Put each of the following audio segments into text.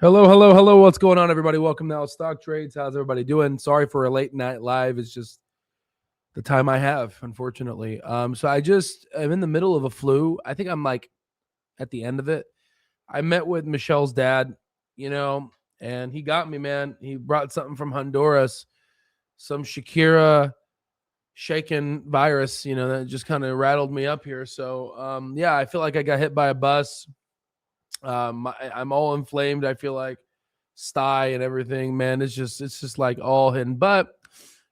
Hello, hello, hello. What's going on, everybody? Welcome to Stock Trades. How's everybody doing? Sorry for a late night live. It's just the time I have, unfortunately. So I'm in the middle of a flu. I think I'm like at the end of it. I met with Michelle's dad, and he got me, man. He brought something from Honduras, some Shakira shaken virus, that just kind of rattled me up here. So, yeah, I feel like I got hit by a bus. I'm all inflamed. I feel like sty and everything, man. It's just like all hidden. But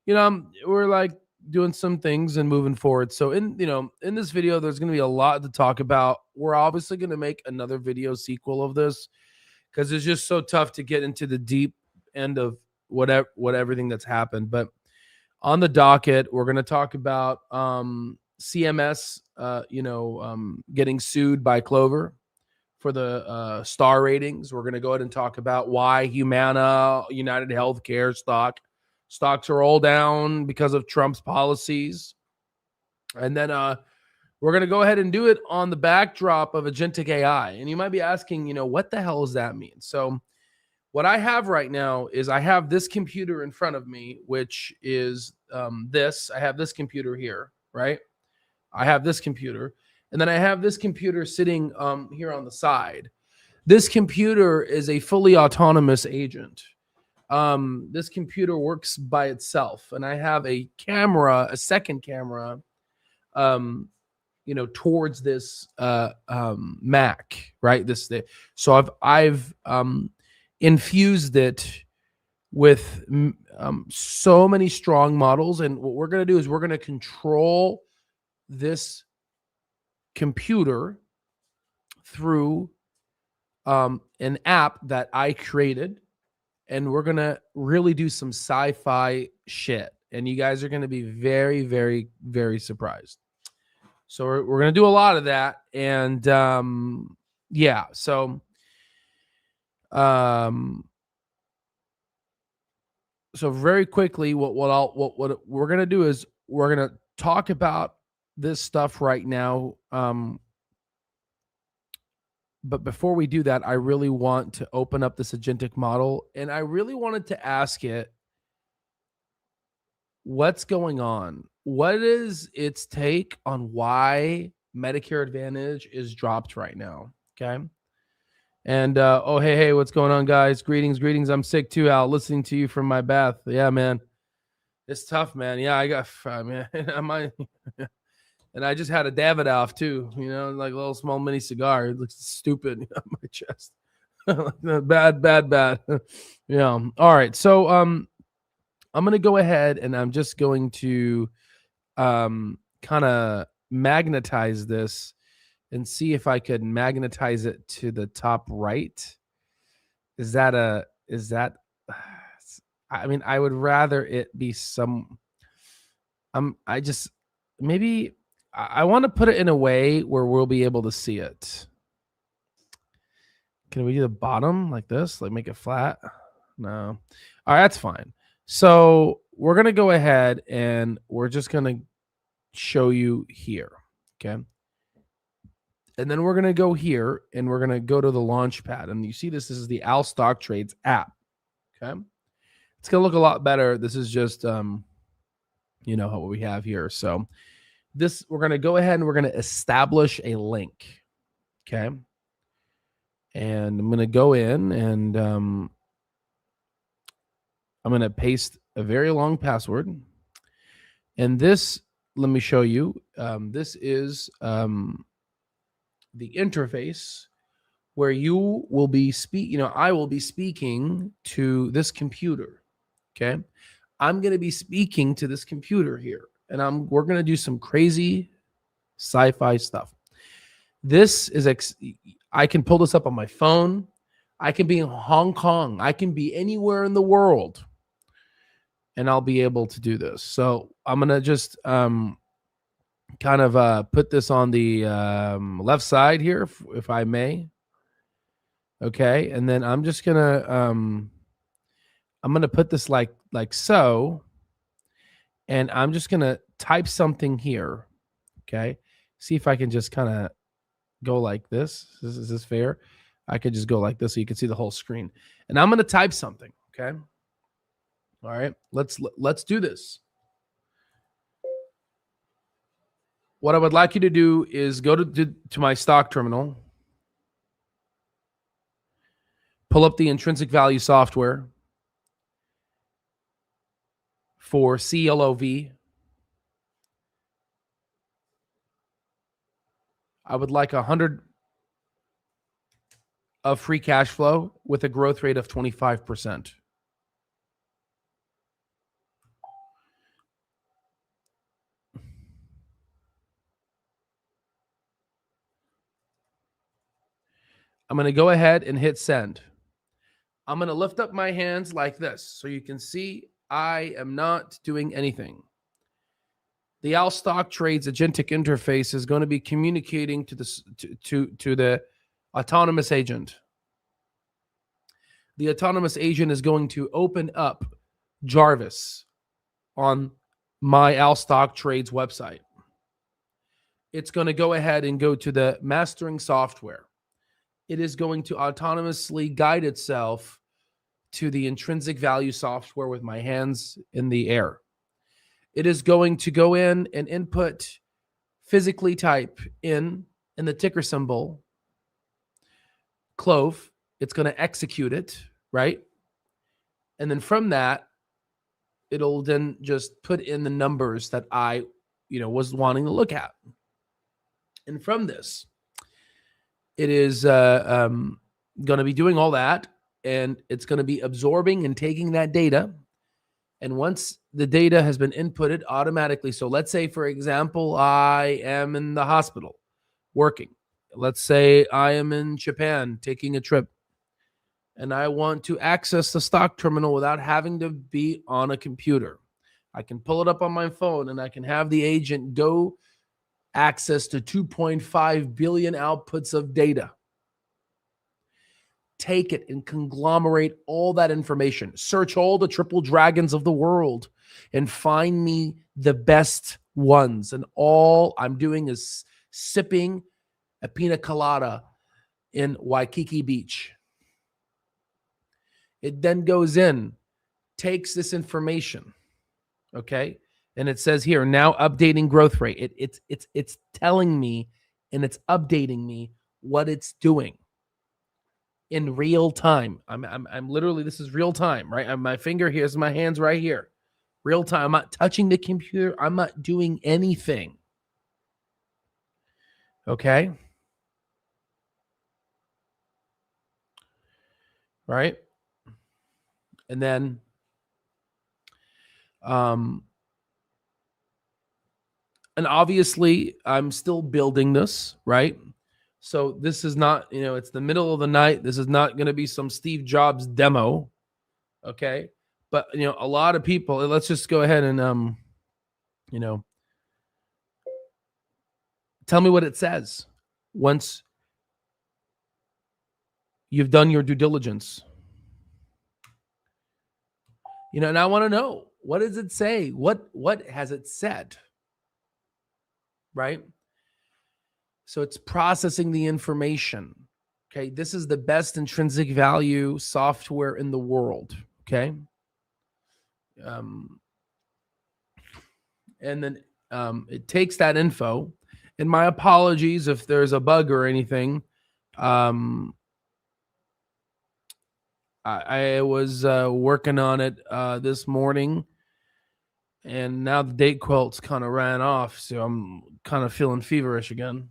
we're like doing some things and moving forward. So in this video, there's going to be a lot to talk about. We're obviously going to make another video sequel of this because it's just so tough to get into the deep end of what everything that's happened. But on the docket, we're going to talk about CMS, getting sued by Clover for the star ratings. We're going to go ahead and talk about why Humana, United Healthcare stocks are all down because of Trump's policies. And then we're going to go ahead and do it on the backdrop of Agentic AI. And you might be asking, what the hell does that mean? So what I have right now is I have this computer in front of me, which is this. I have this computer here, right? I have this computer. And then I have this computer sitting here on the side. This computer is a fully autonomous agent. This computer works by itself. And I have a second camera, towards this Mac, right? So I've infused it with so many strong models. And what we're going to do is we're going to control this computer through an app that I created, and we're gonna really do some sci-fi shit, and you guys are gonna be very, very, very surprised. So we're gonna do a lot of that, and yeah. So so very quickly, what we're gonna do is we're gonna talk about this stuff right now. But before we do that, I really want to open up this agentic model, and I really wanted to ask it, what's going on? What is its take on why Medicare Advantage is dropped right now? Okay. And oh, hey, what's going on, guys? Greetings. I'm sick too, Al. Listening to you from my bath. Yeah, man. It's tough, man. Yeah, I got, man. And I just had a Davidoff too, like a little small mini cigar. It looks stupid on my chest. bad. Yeah. All right. So I'm gonna go ahead and I'm just going to kind of magnetize this and see if I could magnetize it to the top right. I mean, I would rather it be I want to put it in a way where we'll be able to see it. Can we do the bottom like this? Like make it flat? No. All right, that's fine. So we're going to go ahead and we're just going to show you here. Okay. And then we're going to go here and we're going to go to the launch pad. And you see this is the Al Stock Trades app. Okay. It's going to look a lot better. This is just, what we have here. So we're going to go ahead and we're going to establish a link. Okay. And I'm going to go in and I'm going to paste a very long password. And this, let me show you. This is the interface where you will be I will be speaking to this computer. Okay. I'm going to be speaking to this computer here. And we're going to do some crazy sci-fi stuff. This is, I can pull this up on my phone. I can be in Hong Kong. I can be anywhere in the world. And I'll be able to do this. So I'm going to just kind of put this on the left side here, if I may. Okay. And then I'm just going to put this like so. And I'm just going to type something here. Okay. See if I can just kind of go like this. Is this fair? I could just go like this so you can see the whole screen. And I'm going to type something, okay? All right, let's do this. What I would like you to do is go to my stock terminal, pull up the intrinsic value software for CLOV. I would like 100 of free cash flow with a growth rate of 25%. I'm going to go ahead and hit send. I'm going to lift up my hands like this so you can see I am not doing anything. The Al Stock Trades agentic interface is going to be communicating to the autonomous agent. The autonomous agent is going to open up Jarvis on my Al Stock Trades website. It's going to go ahead and go to the mastering software. It is going to autonomously guide itself to the intrinsic value software with my hands in the air. It is going to go in and input, physically type in the ticker symbol, CLOV. It's going to execute it, right? And then from that, it'll then just put in the numbers that I, was wanting to look at. And from this, it is going to be doing all that, and it's going to be absorbing and taking that data. And once the data has been inputted automatically, so let's say, for example, I am in the hospital working. Let's say I am in Japan taking a trip, and I want to access the stock terminal without having to be on a computer. I can pull it up on my phone, and I can have the agent go access to 2.5 billion outputs of data. Take it and conglomerate all that information. Search all the triple dragons of the world and find me the best ones. And all I'm doing is sipping a pina colada in Waikiki Beach. It then goes in, takes this information, okay? And it says here, now updating growth rate. It's telling me and it's updating me what it's doing in real time. I'm literally, this is real time, right? My finger here's my hands right here. Real time. I'm not touching the computer. I'm not doing anything. Okay? Right? And then and obviously I'm still building this, right? So this is not, it's the middle of the night. This is not going to be some Steve Jobs demo. Okay? But a lot of people, let's just go ahead and tell me what it says once you've done your due diligence. And I want to know, what does it say? What has it said? Right? So it's processing the information. Okay. This is the best intrinsic value software in the world. Okay. And then it takes that info, and my apologies if there's a bug or anything. I was working on it this morning, and now the date quilts kind of ran off, so I'm kind of feeling feverish again.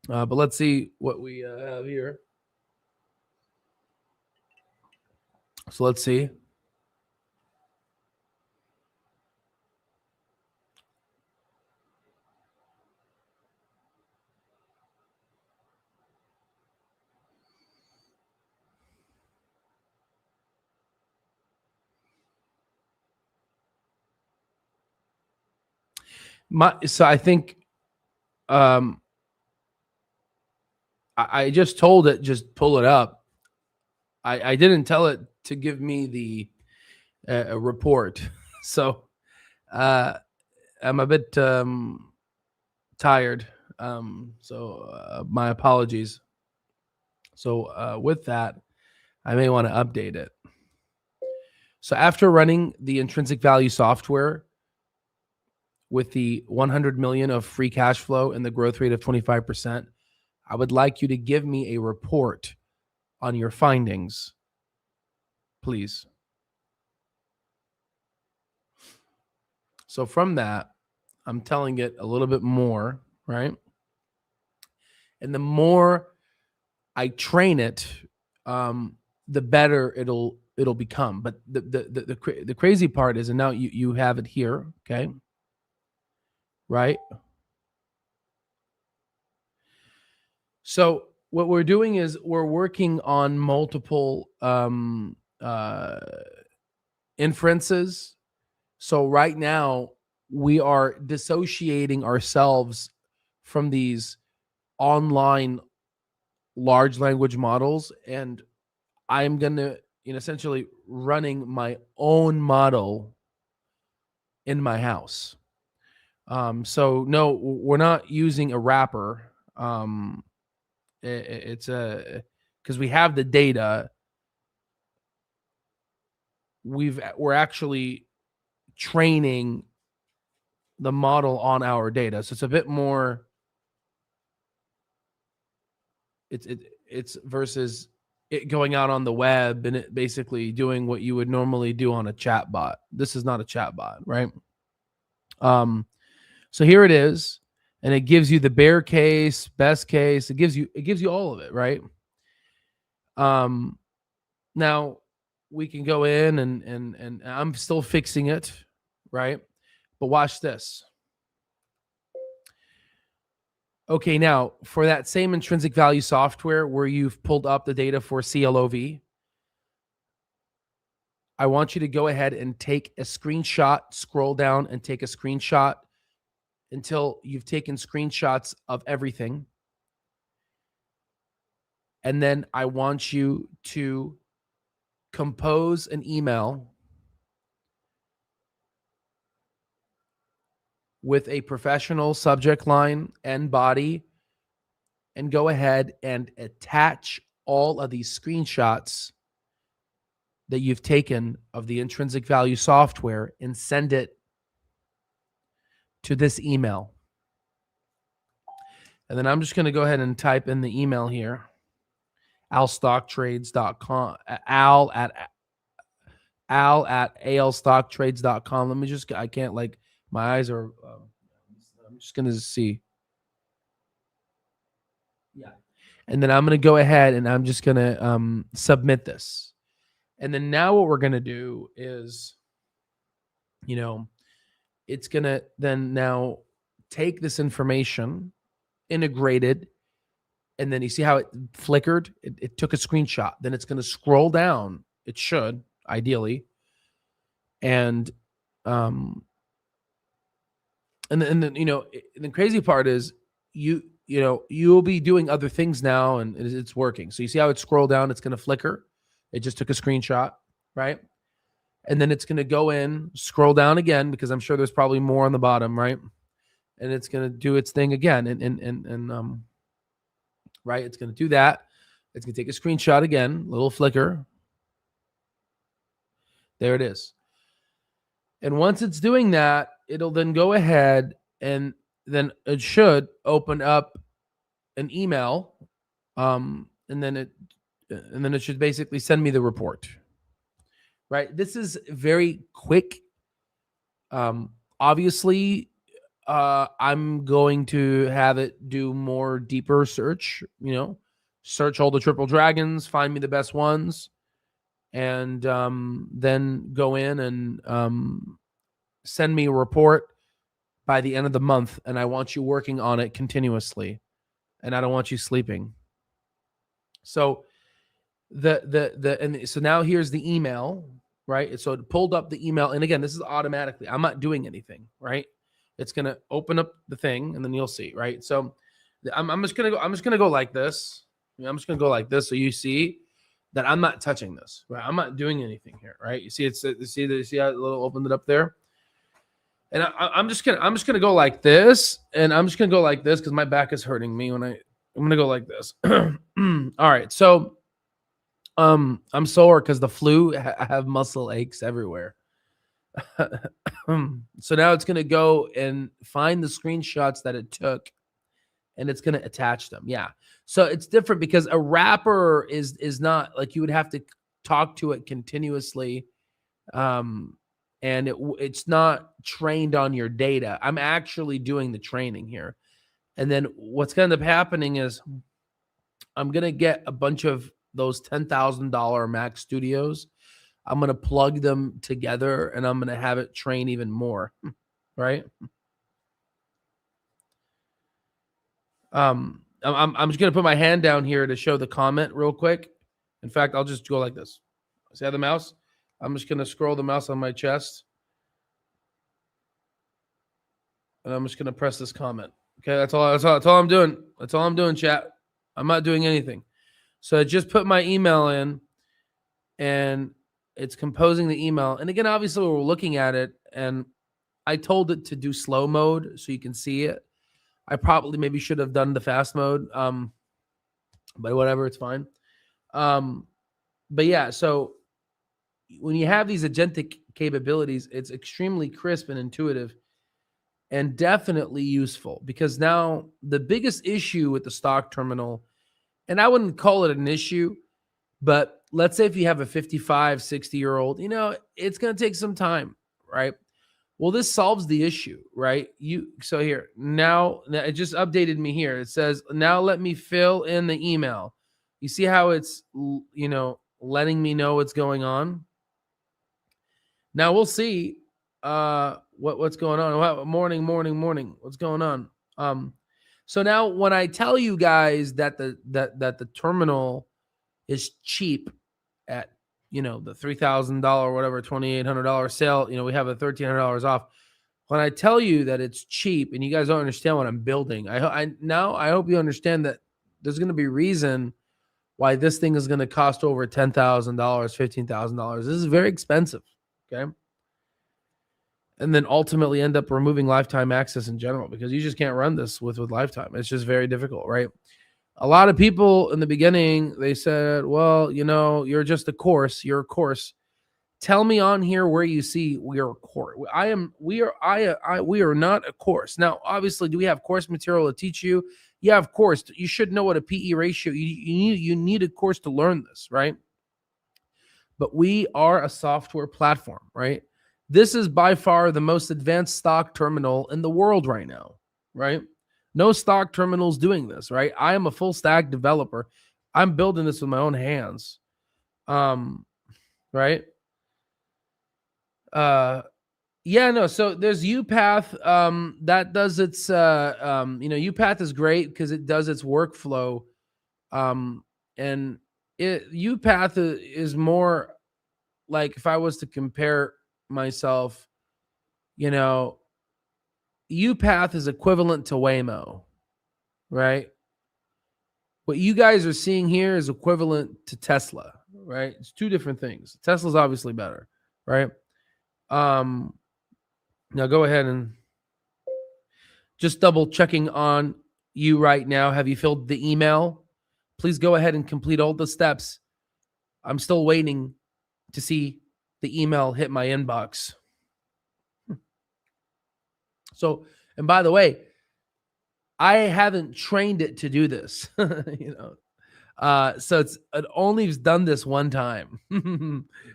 But let's see what we have here. So let's see. So I think I just told it, just pull it up. I didn't tell it to give me the report. So I'm a bit tired. So my apologies. So with that, I may want to update it. So after running the intrinsic value software with the 100 million of free cash flow and the growth rate of 25%, I would like you to give me a report on your findings, please. So from that, I'm telling it a little bit more, right? And the more I train it, the better it'll become. But the crazy part is, and now you have it here, okay? Right? So what we're doing is we're working on multiple inferences. So right now we are dissociating ourselves from these online large language models, and I'm gonna essentially running my own model in my house. So no, we're not using a wrapper. It's a because we have the data. We're actually training the model on our data, so it's a bit more. It's versus it going out on the web and it basically doing what you would normally do on a chat bot. This is not a chat bot, right? So here it is, and it gives you the bear case, best case. It gives you all of it, right? Now we can go in and I'm still fixing it, right? But watch this. Okay, now for that same intrinsic value software where you've pulled up the data for CLOV, I want you to go ahead and take a screenshot, scroll down and take a screenshot until you've taken screenshots of everything. And then I want you to compose an email with a professional subject line and body, and go ahead and attach all of these screenshots that you've taken of the intrinsic value software and send it to this email. And then I'm just going to go ahead and type in the email here, alstocktrades.com, al at alstocktrades.com. Let me just, I can't, like, my eyes are, I'm just going to see. Yeah. And then I'm going to go ahead and I'm just going to submit this. And then now what we're going to do is, it's going to then now take this information, integrated, and then you see how it flickered? It took a screenshot. Then it's going to scroll down. It should, ideally. And then the crazy part is you'll be doing other things now, and it's working. So you see how it scrolled down? It's going to flicker. It just took a screenshot, right? And then it's going to go in, scroll down again, because I'm sure there's probably more on the bottom, right? And it's going to do its thing again, and right, it's going to do that. It's going to take a screenshot again, little flicker. There it is. And once it's doing that, it'll then go ahead and then it should open up an email, and then it should basically send me the report. Right? This is very quick. Obviously, I'm going to have it do more deeper search, search all the triple dragons, find me the best ones, and then go in and send me a report by the end of the month. And I want you working on it continuously, and I don't want you sleeping. So so now here's the email, right? So it pulled up the email, and again, this is automatically. I'm not doing anything, right? It's gonna open up the thing, and then you'll see, right? So I'm just gonna go like this. I'm just gonna go like this, so you see that I'm not touching this, right? I'm not doing anything here, right? You see, see how it little opened it up there, and I'm just gonna go like this, and I'm just gonna go like this because my back is hurting me when I'm gonna go like this. All right. So I'm sore because the flu. I have muscle aches everywhere. So now it's going to go and find the screenshots that it took, and it's going to attach them. Yeah. So it's different because a wrapper is not like you would have to talk to it continuously, and it's not trained on your data. I'm actually doing the training here, and then what's going to end up happening is I'm going to get a bunch of those $10,000 Mac Studios. I'm going to plug them together, and I'm going to have it train even more, right? I'm just going to put my hand down here to show the comment real quick. In fact, I'll just go like this. See how the mouse? I'm just going to scroll the mouse on my chest, and I'm just going to press this comment. Okay, that's all I'm doing. That's all I'm doing, chat. I'm not doing anything. So I just put my email in, and it's composing the email. And again, obviously, we're looking at it, and I told it to do slow mode so you can see it. I probably maybe should have done the fast mode, but whatever, it's fine. But yeah, so when you have these agentic capabilities, it's extremely crisp and intuitive and definitely useful, because now the biggest issue with the stock terminal, and I wouldn't call it an issue, but let's say if you have a 55, 60-year-old, it's going to take some time, right? Well, this solves the issue, right? So here, now it just updated me here. It says, now let me fill in the email. You see how it's, letting me know what's going on? Now we'll see what's going on. Morning. What's going on? So now when I tell you guys that the terminal is cheap at the $3,000 whatever $2,800 sale, we have a $1,300 off. When I tell you that it's cheap and you guys don't understand what I'm building, I hope you understand that there's going to be reason why this thing is going to cost over $10,000, $15,000. This is very expensive. Okay. And then ultimately end up removing lifetime access in general, because you just can't run this with lifetime. It's just very difficult, right? A lot of people in the beginning, they said, well, you're just a course. You're a course. Tell me on here where you see we are a course. We are not a course. Now, obviously, do we have course material to teach you? Yeah, of course. You should know what a PE ratio. You need a course to learn this, right? But we are a software platform, right? This is by far the most advanced stock terminal in the world right now, right? No stock terminals doing this, right? I am a full stack developer. I'm building this with my own hands, right? So there's UPath that does its UPath is great because it does its workflow, and UPath is more like, if I was to compare myself, UPath is equivalent to Waymo, right? What you guys are seeing here is equivalent to Tesla, right? It's two different things. Tesla's obviously better, right? Now go ahead and just double checking on you right now. Have you filled the email? Please go ahead and complete all the steps. I'm still waiting to see the email hit my inbox. So, and by the way, I haven't trained it to do this, so it only done this one time.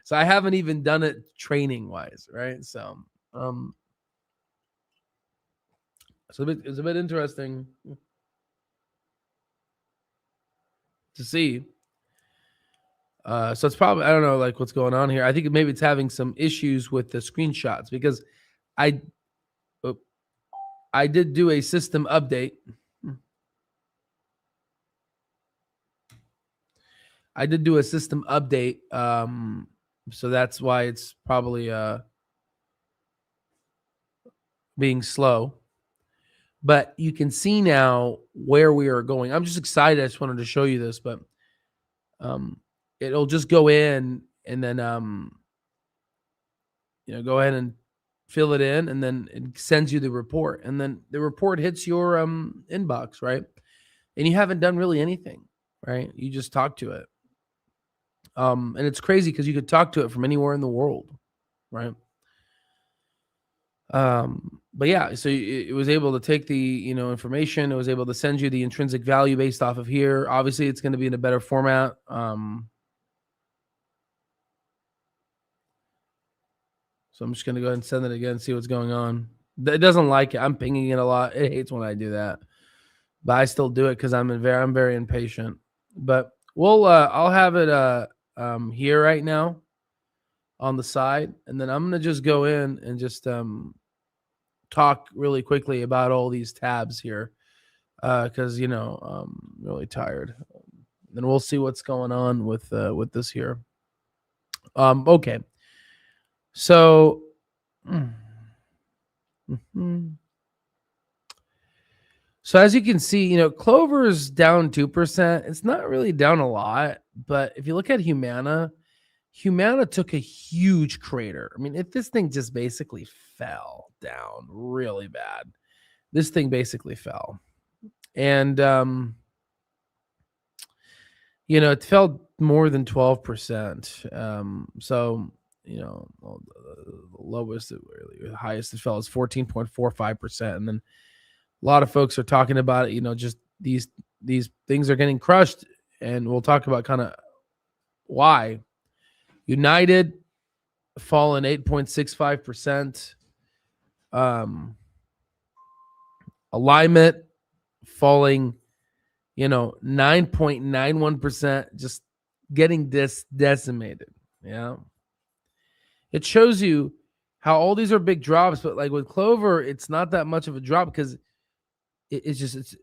So I haven't even done it training wise, right? So, it's a bit interesting to see. So it's probably, I don't know, like, what's going on here. I think maybe it's having some issues with the screenshots, because I did do a system update. I did do a system update. So that's why it's probably being slow. But you can see now where we are going. I'm just excited. I just wanted to show you this, but it'll just go in and then go ahead and fill it in, and then it sends you the report, and then the report hits your inbox, right? And you haven't done really anything, right? You just talk to it. And it's crazy because you could talk to it from anywhere in the world, right? But yeah, so it was able to take the information. It was able to send you the intrinsic value based off of here. Obviously, it's going to be in a better format. So I'm just going to go ahead and send it again and see what's going on. It doesn't like it. I'm pinging it a lot. It hates when I do that, but I still do it because I'm very impatient. But I'll have it here right now on the side, and then I'm gonna just go in and just talk really quickly about all these tabs here because I'm really tired. Then we'll see what's going on with this here. Okay, so. So as you can see, Clover's down 2%. It's not really down a lot, but if you look at Humana took a huge crater. I mean, this thing just basically fell down really bad. This thing basically fell. And it fell more than 12%. So, the lowest, the highest it fell is 14.45%. And then a lot of folks are talking about it, just these things are getting crushed, and we'll talk about kind of why. United fallen 8.65%. Alignment falling, 9.91%, just getting decimated. Yeah. It shows you how all these are big drops, but like with Clover, it's not that much of a drop because it's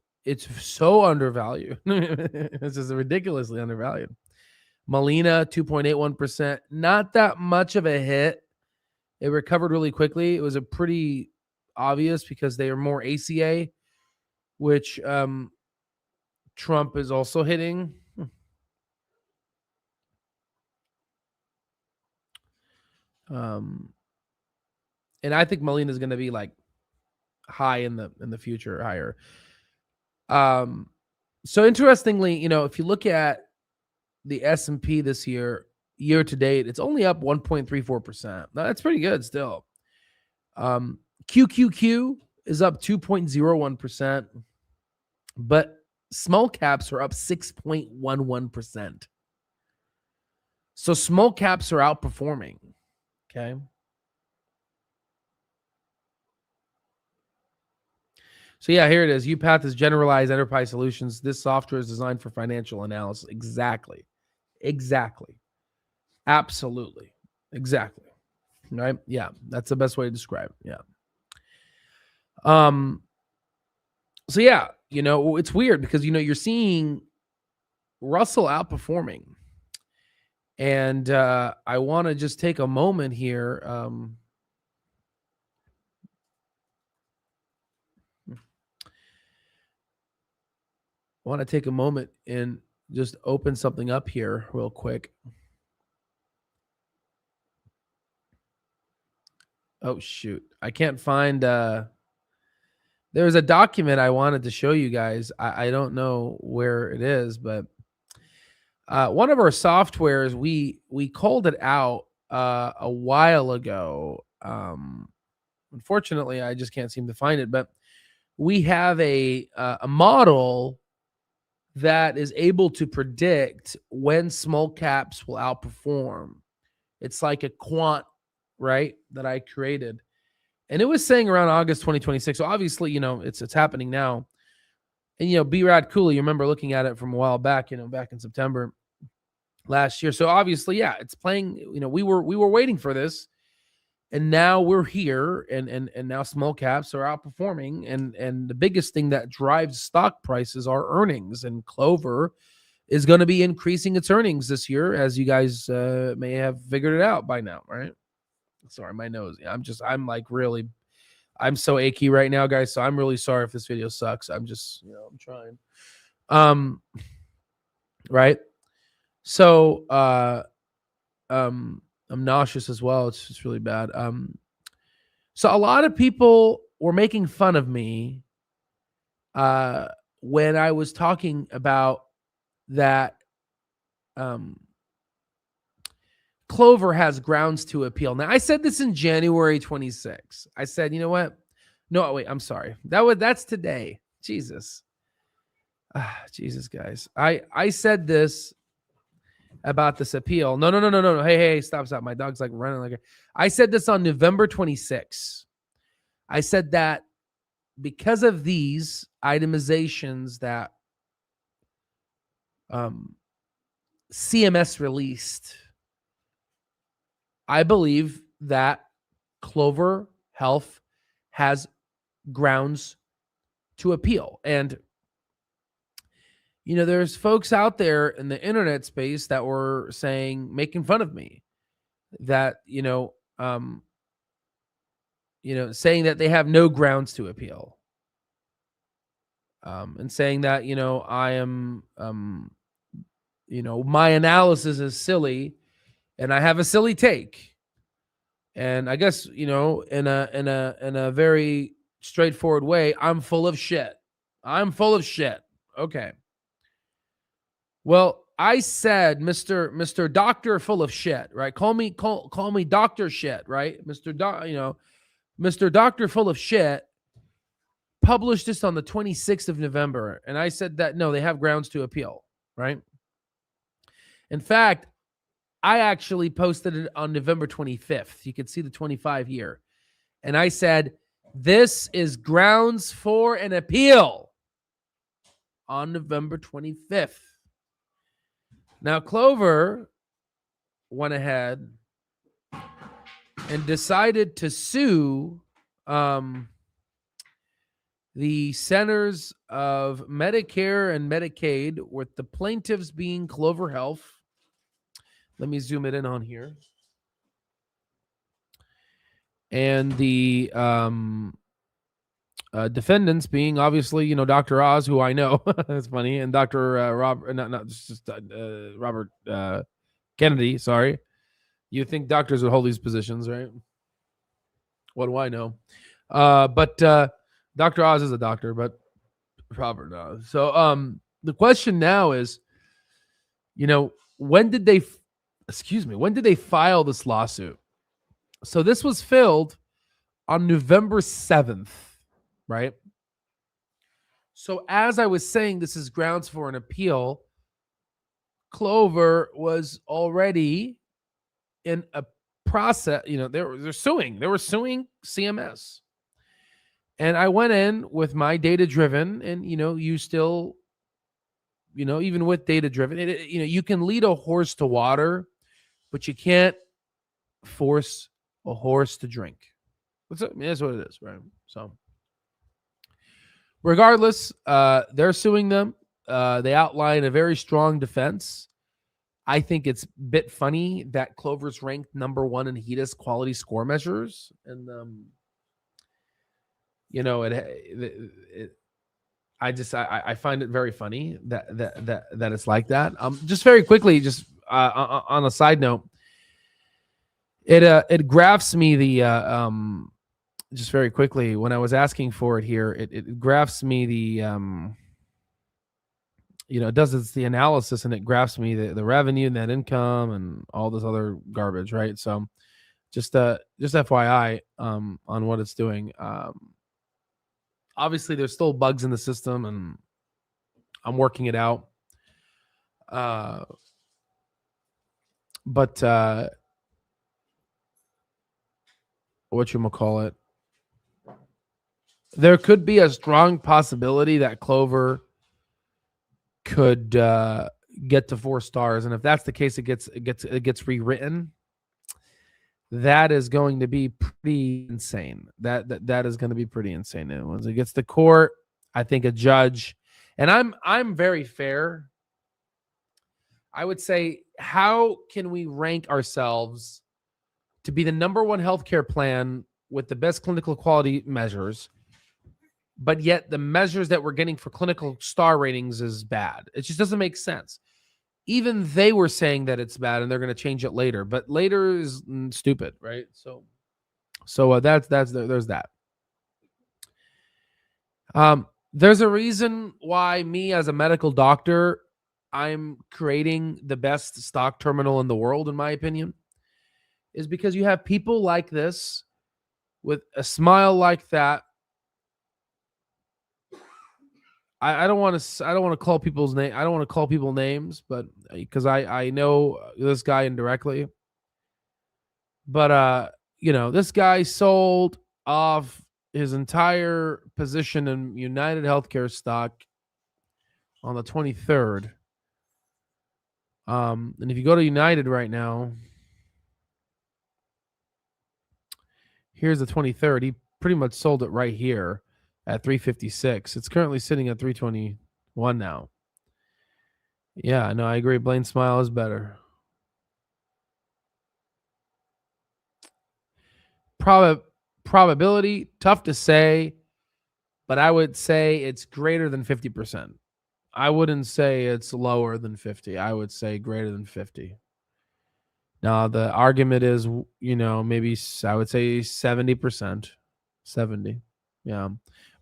so undervalued. It's just ridiculously undervalued. Molina 2.81%, not that much of a hit. It recovered really quickly. It was a pretty obvious because they are more ACA, which Trump is also hitting. And I think Molina is going to be like high in the future, higher. So interestingly, if you look at the S&P this year to date, it's only up 1.34%. Now, that's pretty good still. QQQ is up 2.01%, but small caps are up 6.11%. So small caps are outperforming. Okay. So yeah, here it is. UPath is generalized enterprise solutions. This software is designed for financial analysis. Exactly. Absolutely. Exactly. Right? Yeah, that's the best way to describe it. Yeah. So yeah, it's weird because you're seeing Russell outperforming. And I want to just take a moment here. I want to take a moment and just open something up here real quick. Oh, shoot. I can't find... there was a document I wanted to show you guys. I don't know where it is, but one of our softwares, we called it out a while ago. Unfortunately, I just can't seem to find it, but we have a model that is able to predict when small caps will outperform. It's like a quant, right, that I created. And it was saying around August 2026. So obviously, it's happening now. And, B-Rad Cooley, you remember looking at it from a while back, back in September last year. So obviously, yeah, it's playing, we were waiting for this. And now we're here, and now small caps are outperforming. And the biggest thing that drives stock prices are earnings. And Clover is going to be increasing its earnings this year, as you guys may have figured it out by now, right? Sorry, my nose. I'm so achy right now, guys. So I'm really sorry if this video sucks. I'm just, I'm trying. Right. So, I'm nauseous as well. It's just really bad. So a lot of people were making fun of me when I was talking about that Clover has grounds to appeal. Now, I said this in January 26. I said, you know what? No, wait, I'm sorry. That's today. Jesus. Jesus, guys. I said this about this appeal. No. Hey, stop. My dog's like running like I said this on November 26. I said that because of these itemizations that CMS released, I believe that Clover Health has grounds to appeal. And, there's folks out there in the internet space that were making fun of me, that, saying that they have no grounds to appeal. And saying that, I am, my analysis is silly and I have a silly take. And I guess, in a very straightforward way, I'm full of shit. Okay. Well, I said, Mr. Doctor full of shit, right? Call me Dr. Shit, right? Mr. Doctor full of shit published this on the 26th of November. And I said that, no, they have grounds to appeal, right? In fact, I actually posted it on November 25th. You can see the 25 here. And I said, this is grounds for an appeal on November 25th. Now, Clover went ahead and decided to sue the Centers of Medicare and Medicaid, with the plaintiffs being Clover Health. Let me zoom it in on here. And the defendants being obviously, Dr. Oz, who I know, that's funny, and Dr. Robert Kennedy. Sorry, you think doctors would hold these positions, right? What do I know? But Dr. Oz is a doctor, but Robert Oz. So the question now is, when did they file this lawsuit? So this was filed on November 7th, right? So as I was saying, this is grounds for an appeal. Clover was already in a process, they're suing. They were suing CMS. And I went in with my data-driven, and, you still, even with data-driven, you can lead a horse to water, but you can't force a horse to drink. That's what it is, right? So regardless, they're suing them. They outline a very strong defense. I think it's a bit funny that Clover's ranked number one in HEDIS quality score measures. And, I find it very funny that it's like that. Just very quickly, just on a side note, it graphs me the just very quickly, when I was asking for it here, it graphs me the it does the analysis, and it graphs me the revenue, net income, and all this other garbage, right? So just FYI on what it's doing. Obviously there's still bugs in the system, and I'm working it out. But whatchamacallit, there could be a strong possibility that Clover could get to 4 stars, and if that's the case, it gets rewritten. That is going to be pretty insane. That is going to be pretty insane. And once it gets to court, I think a judge, and I'm very fair. I would say, how can we rank ourselves to be the number one healthcare plan with the best clinical quality measures, but yet the measures that we're getting for clinical star ratings is bad? It just doesn't make sense. Even they were saying that it's bad, and they're going to change it later, but later is stupid, right? So there's that. There's a reason why me as a medical doctor, I'm creating the best stock terminal in the world, in my opinion, is because you have people like this with a smile like that. I don't want to call people's name. I don't want to call people names, but because I know this guy indirectly. But this guy sold off his entire position in United Healthcare stock on the 23rd. And if you go to United right now, here's the 23rd. He pretty much sold it right here at 356. It's currently sitting at 321 now. Yeah, no, I agree. Blaine's smile is better. Probability, tough to say, but I would say it's greater than 50%. I wouldn't say it's lower than 50. I would say greater than 50. Now, the argument is, maybe I would say 70%. 70. Yeah.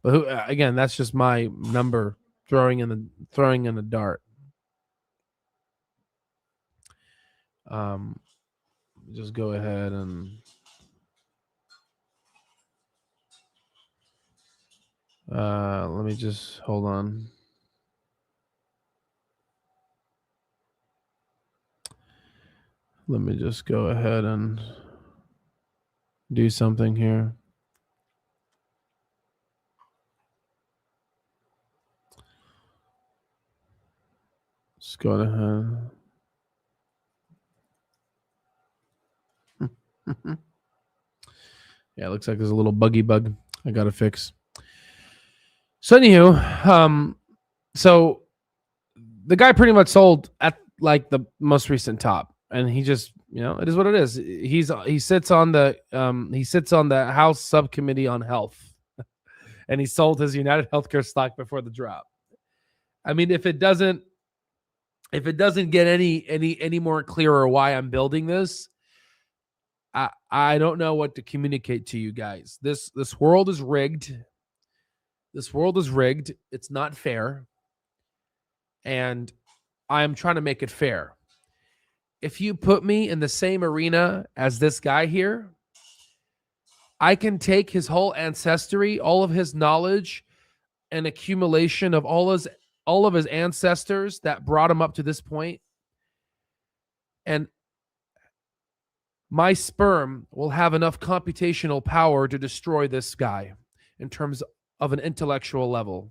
But again, that's just my number throwing in the dart. Just go ahead and let me just hold on. Let me just go ahead and do something here. Just go ahead. Yeah, it looks like there's a little buggy bug I got to fix. So anywho, so the guy pretty much sold at like the most recent top, and he just, it is what it is. He sits on the House Subcommittee on Health, and he sold his United Healthcare stock before the drop. I mean, if it doesn't get any more clearer why I'm building this, I don't know what to communicate to you guys. This world is rigged. This world is rigged. It's not fair. And I am trying to make it fair. If you put me in the same arena as this guy here, I can take his whole ancestry, all of his knowledge and accumulation of all of his ancestors that brought him up to this point, and my sperm will have enough computational power to destroy this guy in terms of an intellectual level.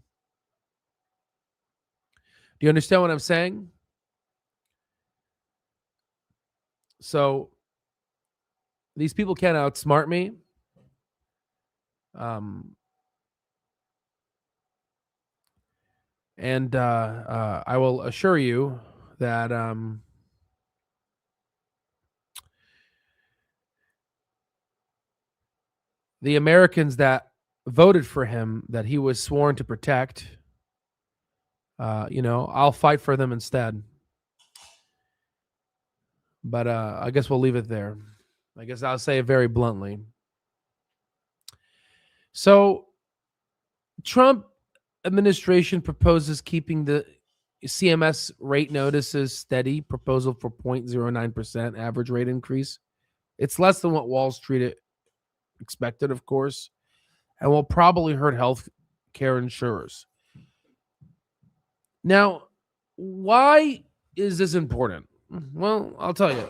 Do you understand what I'm saying? So these people can't outsmart me. And I will assure you that the Americans that voted for him, that he was sworn to protect, I'll fight for them instead. But I guess we'll leave it there. I guess I'll say it very bluntly. So, Trump administration proposes keeping the CMS rate notices steady. Proposal for 0.09% average rate increase. It's less than what Wall Street expected, of course, and will probably hurt health care insurers. Now, why is this important? Well, I'll tell you.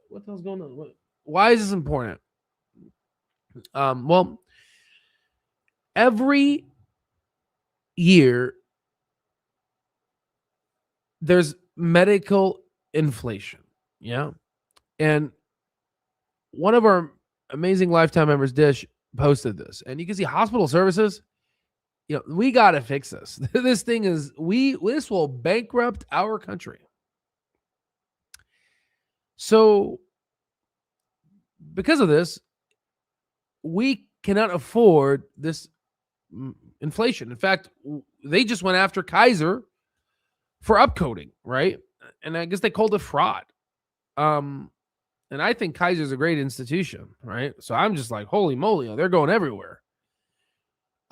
What the hell's going on? Why is this important? Well, every year there's medical inflation, yeah? And one of our amazing Lifetime members, Dish, posted this. And you can see hospital services, we got to fix this. This thing is, this will bankrupt our country. So because of this, we cannot afford this inflation. In fact, they just went after Kaiser for upcoding, right? And I guess they called it fraud. And I think Kaiser's a great institution, right? So I'm just like, holy moly, they're going everywhere.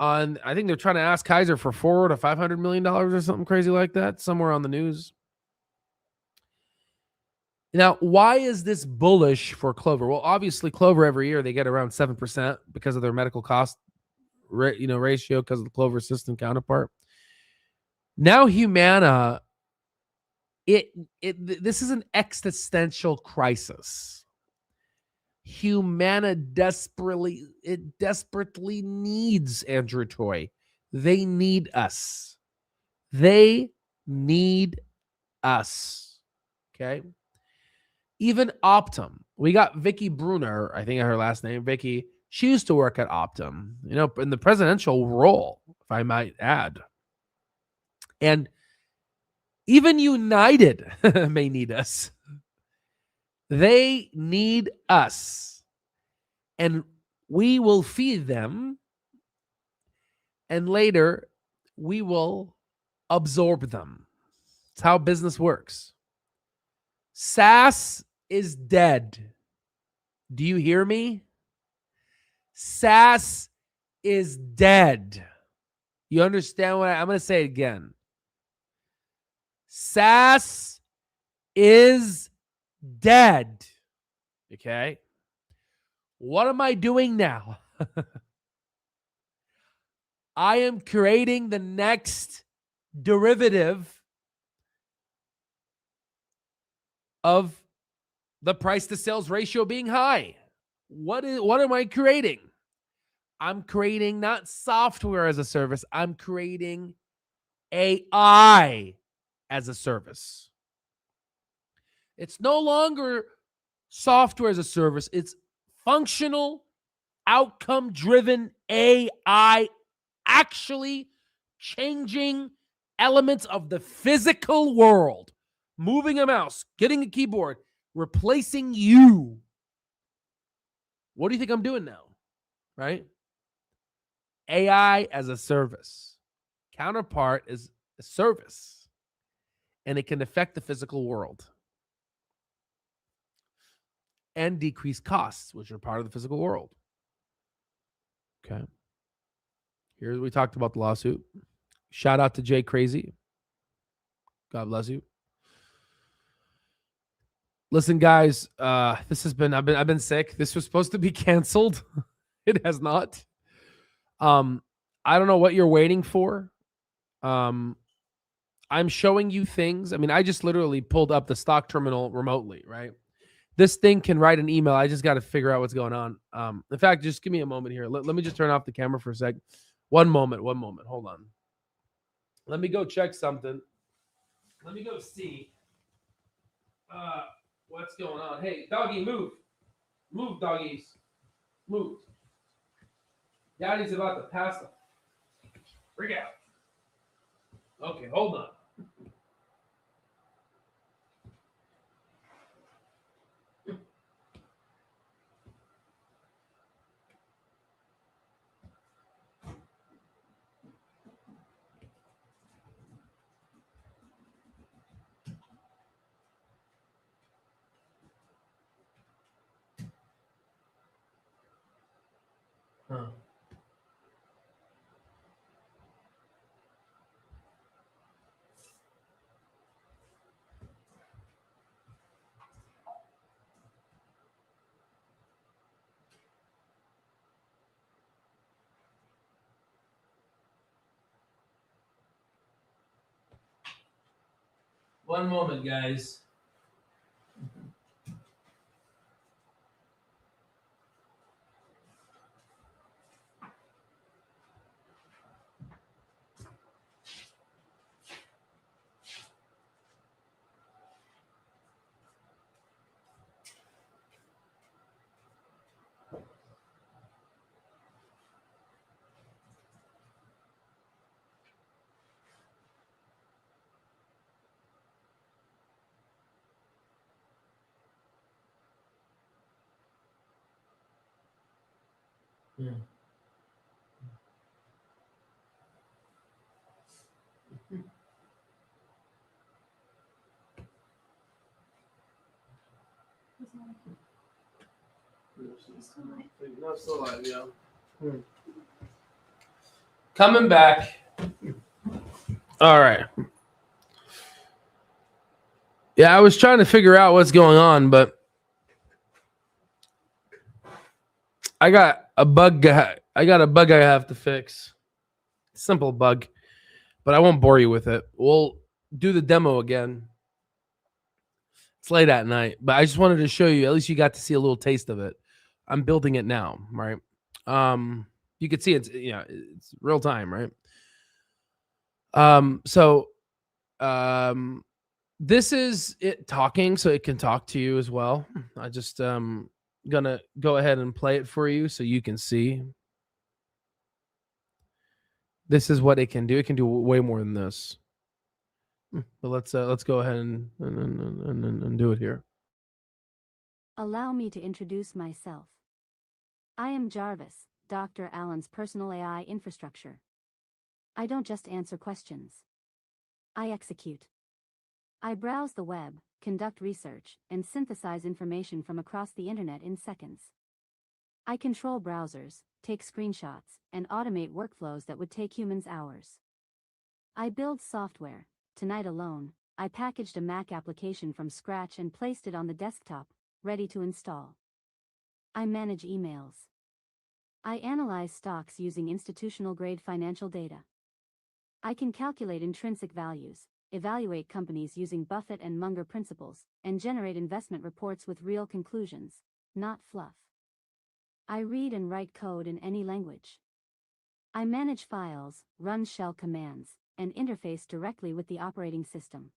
And I think they're trying to ask Kaiser for $400 to $500 million or something crazy like that, somewhere on the news. Now, why is this bullish for Clover? Well, obviously, Clover every year they get around 7% because of their medical cost, ratio because of the Clover system counterpart. Now, Humana, this is an existential crisis. Humana desperately needs Andrew Toy. They need us. They need us. Okay. Even Optum. We got Vicky Brunner, I think her last name, Vicky. She used to work at Optum, in the presidential role, if I might add. And even United may need us. They need us. And we will feed them. And later, we will absorb them. It's how business works. SaaS is dead. Do you hear me? SaaS is dead. You understand what I'm going to say it again? SaaS is dead. Okay? What am I doing now? I am creating the next derivative of the price to sales ratio being high. What am I creating? I'm creating not software as a service. I'm creating AI as a service. It's no longer software as a service. It's functional, outcome-driven AI actually changing elements of the physical world. Moving a mouse, getting a keyboard, replacing you. What do you think I'm doing now? Right? AI as a service. Counterpart is a service. And it can affect the physical world. And decrease costs, which are part of the physical world. Okay. Here's we talked about the lawsuit. Shout out to Jay Crazy. God bless you. Listen, guys, this has been I've been sick. This was supposed to be canceled. It has not. I don't know what you're waiting for. I'm showing you things. I mean, I just literally pulled up the stock terminal remotely, right? This thing can write an email. I just got to figure out what's going on. In fact, just give me a moment here. Let me just turn off the camera for a sec. One moment. Hold on. Let me go check something. Let me go see what's going on. Hey, doggy, move. Move, doggies. Move. Daddy's about to pass them. Freak out. Okay, hold on. Huh. One moment, guys. Yeah. No, still alive, yeah. Coming back. All right. Yeah, I was trying to figure out what's going on, but I got a bug I have to fix. Simple bug, but I won't bore you with it. We'll do the demo again. It's late at night, but I just wanted to show you. At least you got to see a little taste of it. I'm building it now, right? You can see it's real time, right? So this is it talking, so it can talk to you as well. I just gonna go ahead and play it for you so you can see. This is what it can do. It can do way more than this. But let's go ahead and do it here. Allow me to introduce myself. I am Jarvis, Dr. Allen's personal AI infrastructure. I don't just answer questions. I execute. I browse the web, conduct research, and synthesize information from across the internet in seconds. I control browsers, take screenshots, and automate workflows that would take humans hours. I build software. Tonight alone, I packaged a Mac application from scratch and placed it on the desktop, ready to install. I manage emails. I analyze stocks using institutional-grade financial data. I can calculate intrinsic values, evaluate companies using Buffett and Munger principles, and generate investment reports with real conclusions, not fluff. I read and write code in any language. I manage files, run shell commands, and interface directly with the operating system.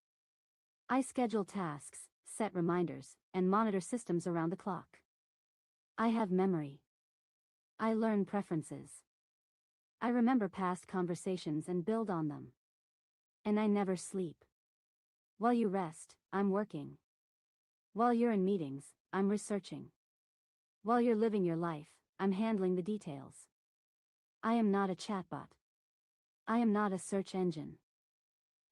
I schedule tasks, set reminders, and monitor systems around the clock. I have memory. I learn preferences. I remember past conversations and build on them. And I never sleep. While you rest, I'm working. While you're in meetings, I'm researching. While you're living your life, I'm handling the details. I am not a chatbot. I am not a search engine.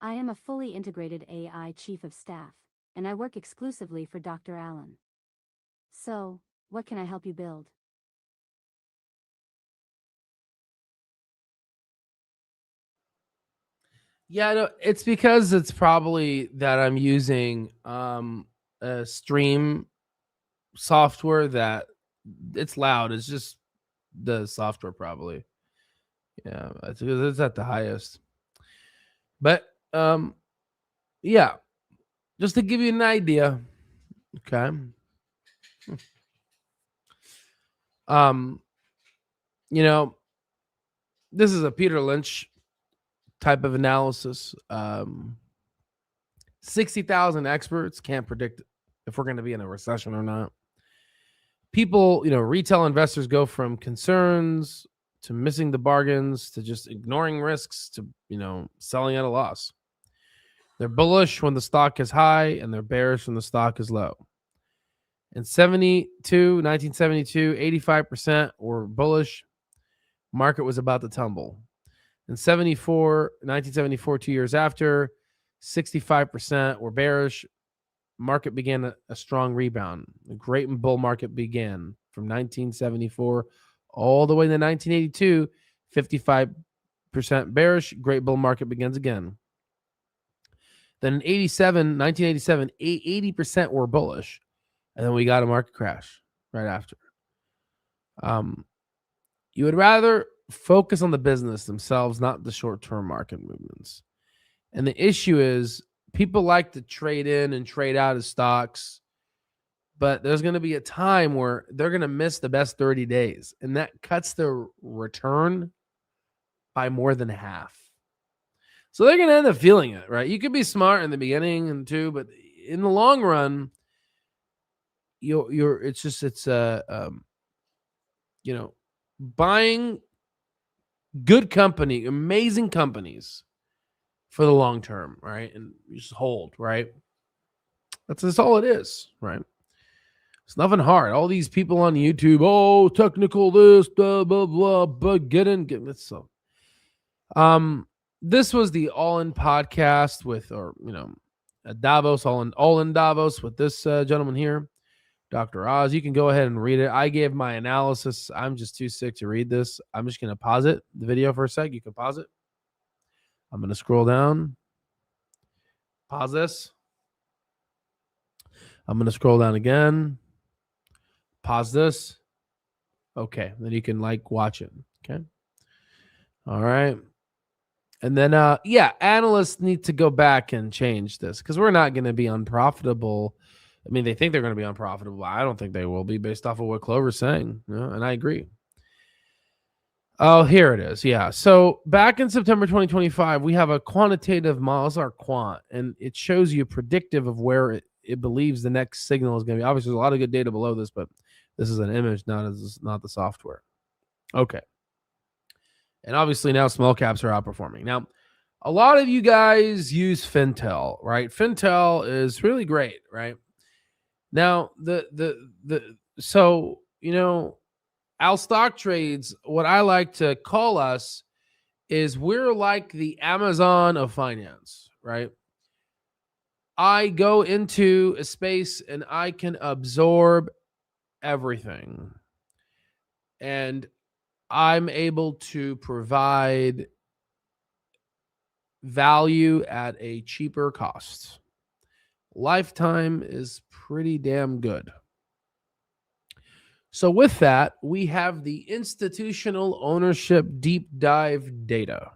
I am a fully integrated AI chief of staff, and I work exclusively for Dr. Allen. So, what can I help you build? Yeah, no, it's because it's probably that I'm using a stream software that it's loud. It's just the software probably. Yeah, it's at the highest. But yeah, just to give you an idea. Okay. Um, you know, this is a Peter Lynch type of analysis. 60,000 experts can't predict if we're going to be in a recession or not. People, retail investors go from concerns to missing the bargains to just ignoring risks to, selling at a loss. They're bullish when the stock is high and they're bearish when the stock is low. In 1972, 85% were bullish. Market was about to tumble. In 1974, 2 years after, 65% were bearish. Market began a strong rebound. The great bull market began from 1974 all the way to 1982. 55% bearish. Great bull market begins again. Then in 1987, 80% were bullish. And then we got a market crash right after. You would rather focus on the business themselves, not the short-term market movements. And the issue is people like to trade in and trade out of stocks, but there's going to be a time where they're going to miss the best 30 days, and that cuts their return by more than half. So they're going to end up feeling it, right? You could be smart in the beginning and too, but in the long run, buying good company, amazing companies for the long term, right? And you just hold, right? That's all it is, right? It's nothing hard. All these people on YouTube, technical this, blah, blah, blah, but get it. So, this was the All In podcast with, Davos, all in Davos with this gentleman here, Dr. Oz. You can go ahead and read it. I gave my analysis. I'm just too sick to read this. I'm just going to pause it, the video for a sec. You can pause it. I'm going to scroll down. Pause this. I'm going to scroll down again. Pause this. Okay. Then you can watch it. Okay. All right. And then, analysts need to go back and change this because we're not going to be unprofitable. I mean, they think they're going to be unprofitable. I don't think they will be based off of what Clover's saying. And I agree. Oh, here it is. Yeah. So back in September 2025, we have a quantitative model. It's our quant, and it shows you predictive of where it believes the next signal is going to be. Obviously, there's a lot of good data below this, but this is an image, not the software. Okay. And obviously now small caps are outperforming. Now, a lot of you guys use Fintel, right? Fintel is really great, right? Now, so, Al Stock Trades, what I like to call us is we're like the Amazon of finance, right? I go into a space and I can absorb everything. And I'm able to provide value at a cheaper cost. Lifetime is pretty damn good. So with that, we have the institutional ownership deep dive data.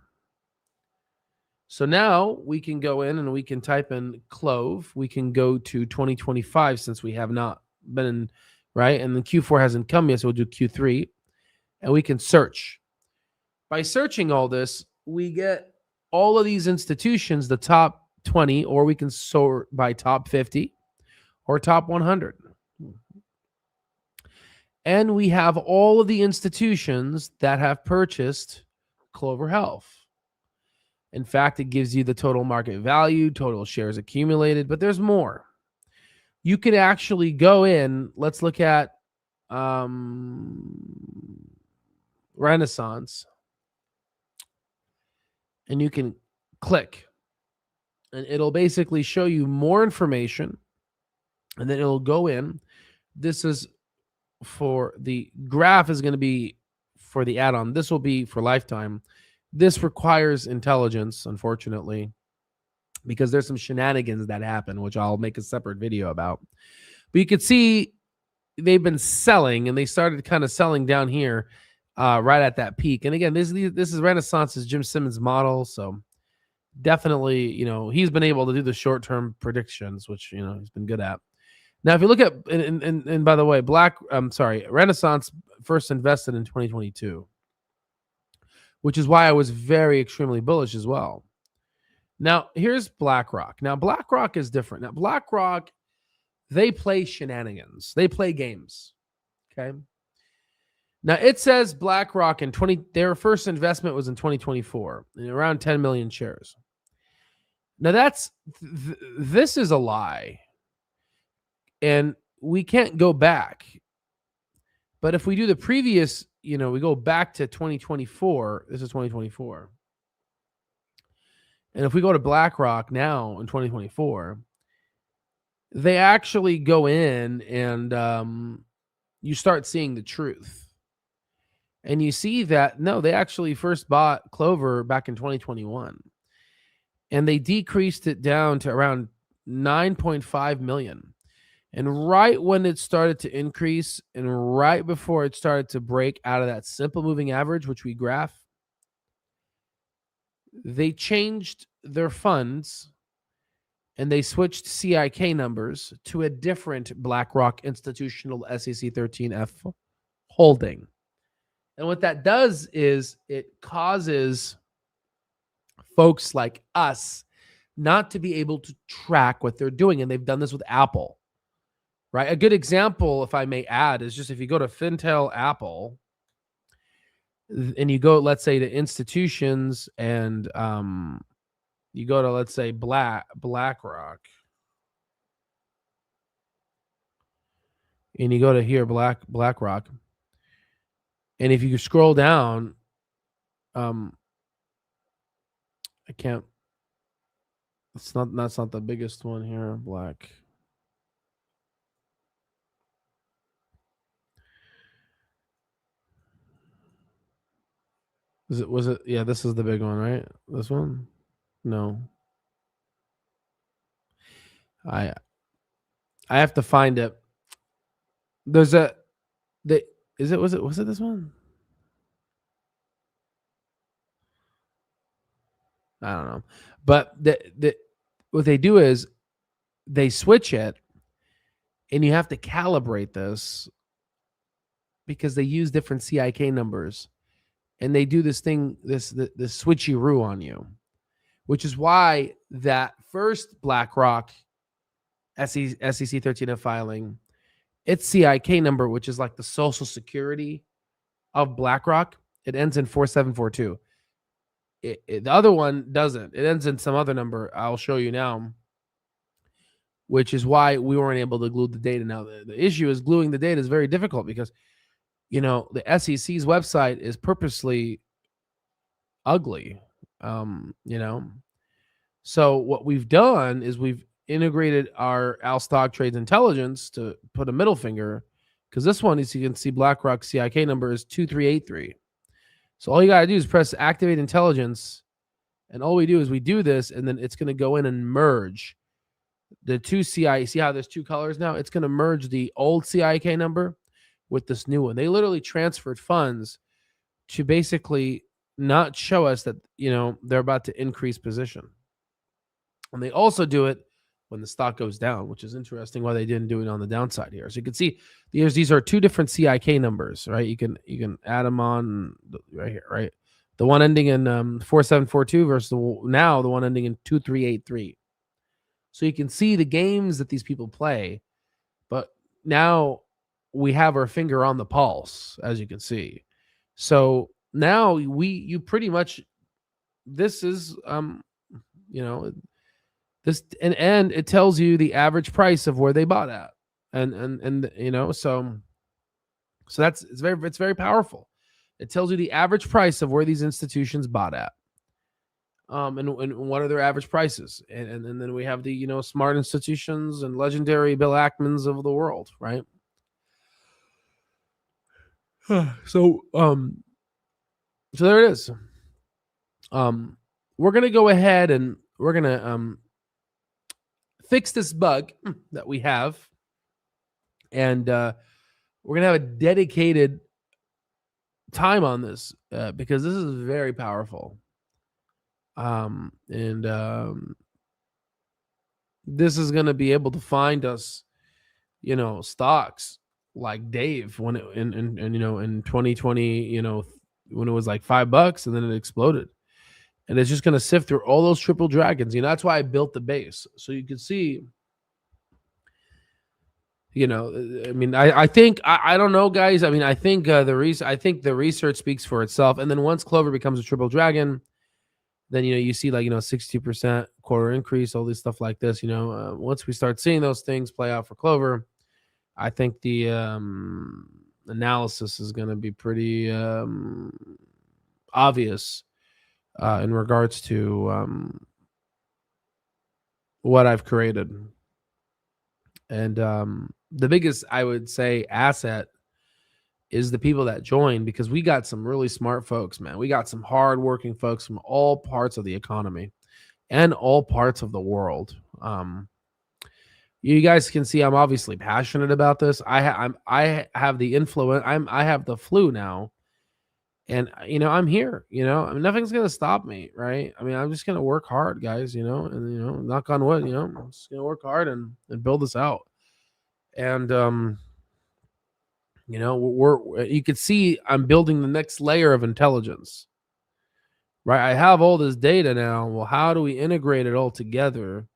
So now we can go in and we can type in CLOV. We can go to 2025 since we have not been in, right? And the Q4 hasn't come yet, so we'll do Q3. And we can search. By searching all this, we get all of these institutions, the top 20, or we can sort by top 50 or top 100. And we have all of the institutions that have purchased Clover Health. In fact, it gives you the total market value, total shares accumulated, but there's more. You could actually go in. Let's look at Renaissance. And you can click. And it'll basically show you more information. And then it'll go in. This is for the graph is going to be for the add-on. This will be for lifetime. This requires intelligence, unfortunately, because there's some shenanigans that happen, which I'll make a separate video about. But you can see they've been selling, and they started kind of selling down here right at that peak. And again, this is Renaissance's Jim Simmons model, so definitely, he's been able to do the short-term predictions, which, he's been good at. Now, if you look at, and by the way, Renaissance first invested in 2022, which is why I was very extremely bullish as well. Now, here's BlackRock. Now, BlackRock is different. Now, BlackRock, they play shenanigans. They play games. Okay. Now, it says BlackRock their first investment was in 2024, around 10 million shares. Now, this is a lie. And we can't go back. But if we do the previous, we go back to 2024. This is 2024. And if we go to BlackRock now in 2024, they actually go in and you start seeing the truth. And you see that, no, they actually first bought Clover back in 2021. And they decreased it down to around 9.5 million. And right when it started to increase and right before it started to break out of that simple moving average, which we graph, they changed their funds and they switched CIK numbers to a different BlackRock institutional SEC 13F holding. And what that does is it causes folks like us not to be able to track what they're doing. And they've done this with Apple. Right. A good example, if I may add, is just if you go to Fintel Apple and you go, let's say, to institutions and you go to, let's say, BlackRock and you go to here, BlackRock. And if you scroll down, I can't. That's not the biggest one here. Was it? Yeah, this is the big one, right? This one? No. I I have to find it. There's a was it this one? I don't know. But what they do is they switch it, and you have to calibrate this because they use different CIK numbers, and they do this thing, this switcheroo on you, which is why that first BlackRock SEC 13F filing, its CIK number, which is like the social security of BlackRock, it ends in 4742. The other one doesn't. It ends in some other number. I'll show you now, which is why we weren't able to glue the data. Now, the issue is gluing the data is very difficult because, the SEC's website is purposely ugly. So what we've done is we've integrated our Al Stock Trades Intelligence to put a middle finger, because this one, as you can see, BlackRock CIK number is 2383. So all you got to do is press Activate Intelligence, and all we do is we do this, and then it's going to go in and merge the two CI. See how there's two colors now? It's going to merge the old CIK number with this new one. They literally transferred funds to basically not show us that, they're about to increase position. And they also do it when the stock goes down, which is interesting why they didn't do it on the downside here. So you can see these are two different CIK numbers, right? You can add them on right here, right? The one ending in 4742 versus the one ending in 2383. So you can see the games that these people play, but now we have our finger on the pulse, as you can see. So now you pretty much, this is this, and it tells you the average price of where they bought at, and so it's very powerful. It tells you the average price of where these institutions bought at, and what are their average prices, and then we have the smart institutions and legendary Bill Ackmans of the world, right? So there it is. We're gonna go ahead and we're gonna fix this bug that we have, and we're gonna have a dedicated time on this because this is very powerful, and this is gonna be able to find us, stocks like Dave when it in 2020, when it was like $5 and then it exploded. And it's just going to sift through all those triple dragons. That's why I built the base. So you can see, I think, I don't know, guys. I think the research speaks for itself. And then once Clover becomes a triple dragon, then, you see 60% quarter increase, all this stuff like this. Once we start seeing those things play out for Clover, I think the analysis is going to be pretty obvious in regards to what I've created. And the biggest, I would say, asset is the people that join, because we got some really smart folks, man. We got some hardworking folks from all parts of the economy and all parts of the world. You guys can see I'm obviously passionate about this. I have the influence. I have the flu now. And, I'm here, nothing's going to stop me. Right. I'm just going to work hard, guys, and, knock on wood, I'm just going to work hard and build this out. And, you can see I'm building the next layer of intelligence, right? I have all this data now. Well, how do we integrate it all together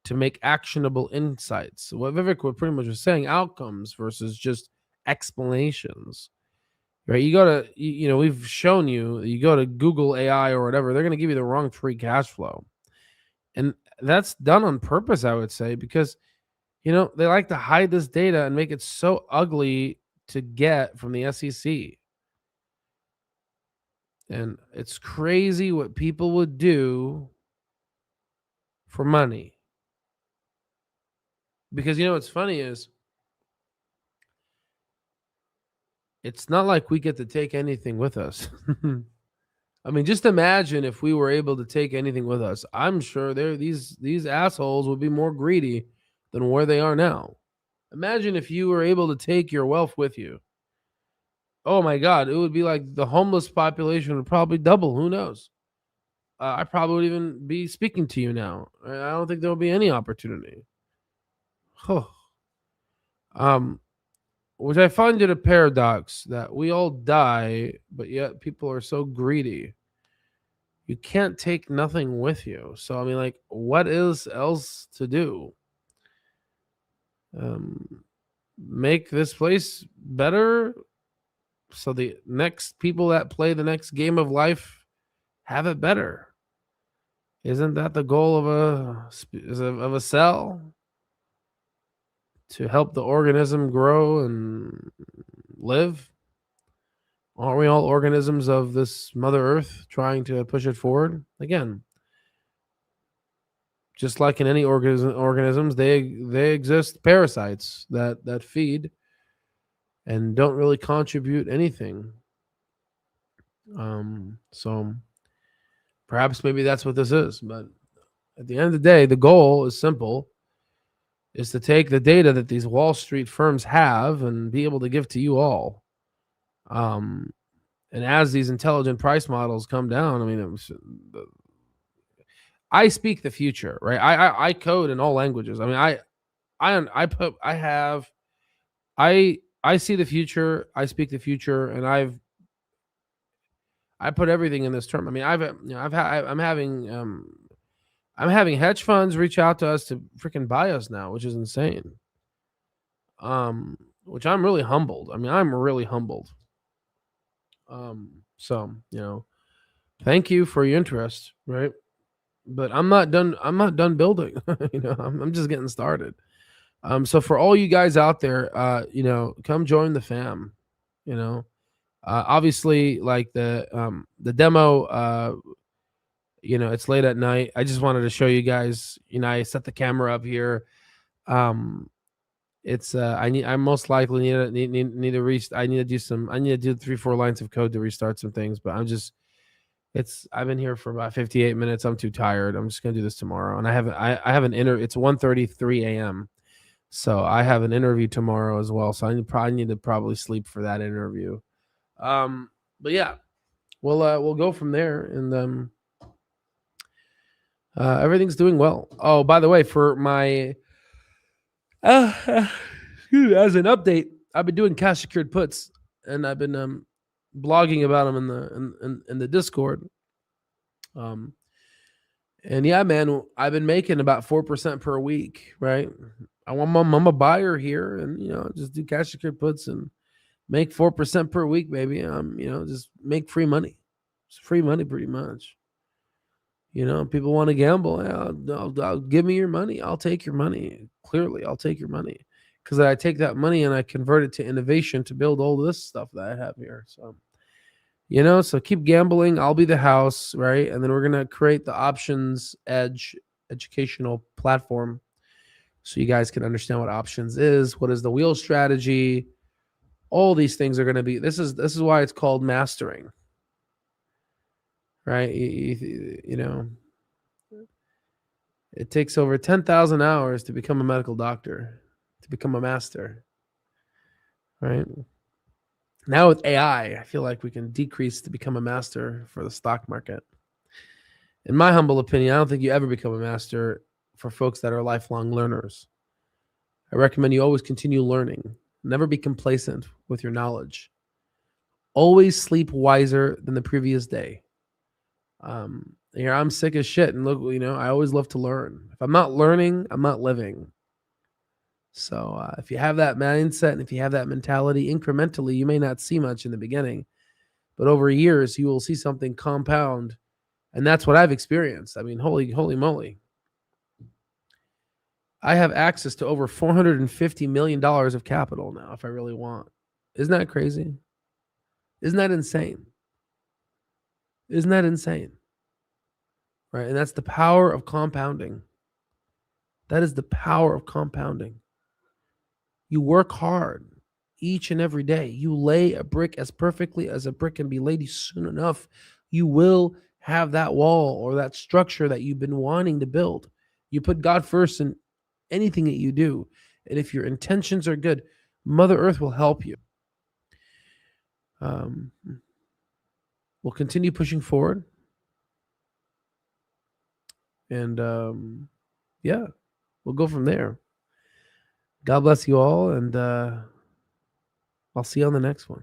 to make actionable insights? So what Vivek pretty much was saying, outcomes versus just explanations. Right, you go to, we've shown you go to Google AI or whatever, they're going to give you the wrong free cash flow. And that's done on purpose, I would say, because, they like to hide this data and make it so ugly to get from the SEC. And it's crazy what people would do for money. Because, what's funny is, it's not like we get to take anything with us. Just imagine if we were able to take anything with us. I'm sure these assholes would be more greedy than where they are now. Imagine if you were able to take your wealth with you. Oh my God, it would be like the homeless population would probably double. Who knows? I probably would even be speaking to you now. I don't think there will be any opportunity. um, which I find it a paradox that we all die, but yet people are so greedy. You can't take nothing with you. So I mean, like, what is else to do? Um, make this place better so the next people that play the next game of life have it better. Isn't that the goal of a cell? To help the organism grow and live? Aren't we all organisms of this Mother Earth trying to push it forward? Again, just like in any organisms, they exist parasites that feed and don't really contribute anything. So perhaps maybe that's what this is. But at the end of the day, the goal is simple: is to take the data that these Wall Street firms have and be able to give to you all. And as these intelligent price models come down, I mean, I speak the future, right? I code in all languages. I mean, I see the future. I speak the future, and I put everything in this term. I mean, I'm having hedge funds reach out to us to freaking buy us now, which is insane. Which I'm really humbled. I mean, I'm really humbled. So thank you for your interest, right? But I'm not done. I'm not done building. I'm just getting started. So for all you guys out there, come join the fam. Obviously, like the demo. It's late at night. I just wanted to show you guys. I set the camera up here. It's I most likely need to I need to do 3-4 lines of code to restart some things, but I've been here for about 58 minutes. I'm too tired. I'm just gonna do this tomorrow. And I have an it's 1:33 a.m. So I have an interview tomorrow as well. So I probably need to sleep for that interview. But yeah, we'll go from there, and everything's doing well. Oh, by the way, for my as an update, I've been doing cash secured puts, and I've been blogging about them in the Discord. And yeah, man, I've been making about 4% per week, right? I'm a buyer here, and just do cash secured puts and make 4% per week, baby. Just make free money. It's free money, pretty much. People want to gamble. I'll give me your money. I'll take your money. Clearly, I'll take your money, because I take that money and I convert it to innovation to build all this stuff that I have here. So, so keep gambling. I'll be the house, right? And then we're gonna create the Options Edge educational platform, so you guys can understand what options is. What is the wheel strategy? All these things are gonna be. This is why it's called mastering. Right? It takes over 10,000 hours to become a medical doctor, to become a master. Right? Now with AI, I feel like we can decrease to become a master for the stock market. In my humble opinion, I don't think you ever become a master for folks that are lifelong learners. I recommend you always continue learning. Never be complacent with your knowledge. Always sleep wiser than the previous day. Here I'm sick as shit, and look, I always love to learn. If I'm not learning, I'm not living. So if you have that mindset and if you have that mentality, incrementally, you may not see much in the beginning, but over years you will see something compound, and that's what I've experienced. I mean, holy moly! I have access to over $450 million of capital now if I really want. Isn't that crazy? Isn't that insane? Isn't that insane? Right? And that's the power of compounding. That is the power of compounding. You work hard each and every day. You lay a brick as perfectly as a brick can be laid. Soon enough, you will have that wall or that structure that you've been wanting to build. You put God first, and anything that you do. And if your intentions are good, Mother Earth will help you. We'll continue pushing forward. And yeah, we'll go from there. God bless you all, and I'll see you on the next one.